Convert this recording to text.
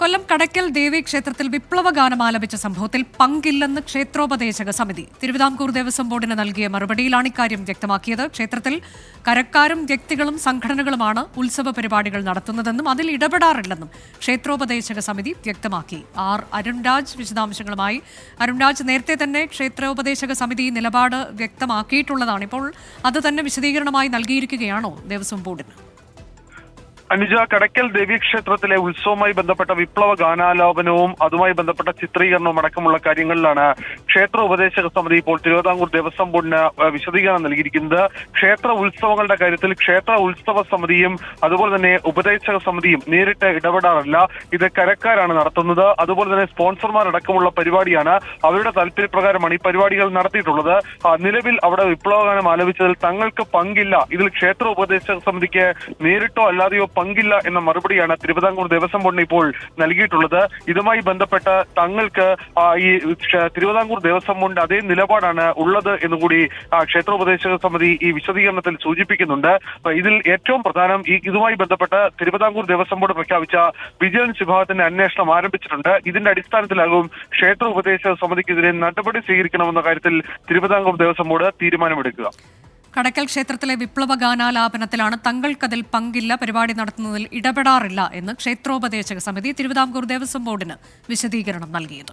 കൊല്ലം കടയ്ക്കൽ ദേവി ക്ഷേത്രത്തിൽ വിപ്ലവ ഗാനം ആലപിച്ച സംഭവത്തിൽ പങ്കില്ലെന്ന് ക്ഷേത്രോപദേശക സമിതി തിരുവിതാംകൂർ ദേവസ്വം ബോർഡിന് നൽകിയ മറുപടിയിലാണ് ഇക്കാര്യം വ്യക്തമാക്കിയത്. ക്ഷേത്രത്തിൽ കരക്കാരും വ്യക്തികളും സംഘടനകളുമാണ് ഉത്സവ പരിപാടികൾ നടത്തുന്നതെന്നും അതിൽ ഇടപെടാറില്ലെന്നും ക്ഷേത്രോപദേശക സമിതി വ്യക്തമാക്കി. അരുൺരാജ് വിശദാംശങ്ങളുമായി. അരുൺരാജ്, നേരത്തെ തന്നെ ക്ഷേത്രോപദേശക സമിതി നിലപാട് വ്യക്തമാക്കിയിട്ടുള്ളതാണ്. ഇപ്പോൾ അത് തന്നെ വിശദീകരണമായി നൽകിയിരിക്കുകയാണോ ദേവസ്വം ബോർഡിന്? അനുജ, കടയ്ക്കൽ ദേവീക്ഷേത്രത്തിലെ ഉത്സവവുമായി ബന്ധപ്പെട്ട വിപ്ലവ ഗാനാലാപനവും അതുമായി ബന്ധപ്പെട്ട ചിത്രീകരണവും അടക്കമുള്ള കാര്യങ്ങളിലാണ് ക്ഷേത്ര ഉപദേശക സമിതി ഇപ്പോൾ തിരുവിതാംകൂർ ദേവസ്വം ബോർഡിന് വിശദീകരണം നൽകിയിരിക്കുന്നത്. ക്ഷേത്ര ഉത്സവങ്ങളുടെ കാര്യത്തിൽ ക്ഷേത്ര ഉത്സവ സമിതിയും അതുപോലെ തന്നെ ഉപദേശക സമിതിയും നേരിട്ട് ഇടപെടാറില്ല. ഇത് കരക്കാരാണ് നടത്തുന്നത്. അതുപോലെ തന്നെ സ്പോൺസർമാരടക്കമുള്ള പരിപാടിയാണ്. അവരുടെ താല്പര്യപ്രകാരമാണ് ഈ പരിപാടികൾ നടത്തിയിട്ടുള്ളത്. നിലവിൽ അവിടെ വിപ്ലവഗാനം ആലപിച്ചതിൽ തങ്ങൾക്ക് പങ്കില്ല. ഇതിൽ ക്ഷേത്ര ഉപദേശക സമിതിക്ക് നേരിട്ടോ അല്ലാതെയോ പങ്കില്ല എന്ന മറുപടിയാണ് തിരുവിതാംകൂർ ദേവസ്വം ബോർഡിന് ഇപ്പോൾ നൽകിയിട്ടുള്ളത്. ഇതുമായി ബന്ധപ്പെട്ട് തങ്ങൾക്ക് ഈ തിരുവിതാംകൂർ ദേവസ്വം ബോർഡിന്റെ അതേ നിലപാടാണ് ഉള്ളത് എന്നുകൂടി ക്ഷേത്രോപദേശക സമിതി ഈ വിശദീകരണത്തിൽ സൂചിപ്പിക്കുന്നുണ്ട്. ഇതിൽ ഏറ്റവും പ്രധാനം ഇതുമായി ബന്ധപ്പെട്ട് തിരുവിതാംകൂർ ദേവസ്വം ബോർഡ് പ്രഖ്യാപിച്ച വിജിലൻസ് വിഭാഗത്തിന്റെ അന്വേഷണം ആരംഭിച്ചിട്ടുണ്ട്. ഇതിന്റെ അടിസ്ഥാനത്തിലാകും ക്ഷേത്ര ഉപദേശക സമിതിക്കെതിരെ നടപടി സ്വീകരിക്കണമെന്ന കാര്യത്തിൽ തിരുവിതാംകൂർ ദേവസ്വം ബോർഡ് തീരുമാനമെടുക്കുക. കടയ്ക്കൽ ക്ഷേത്രത്തിലെ വിപ്ലവ ഗാനാലാപനത്തിലാണ് തങ്ങൾക്കതിൽ പങ്കില്ല, പരിപാടി നടത്തുന്നതിൽ ഇടപെടാറില്ല എന്ന് ക്ഷേത്രോപദേശക സമിതി തിരുവിതാംകൂർ ദേവസ്വം ബോർഡിന് വിശദീകരണം നൽകിയത്.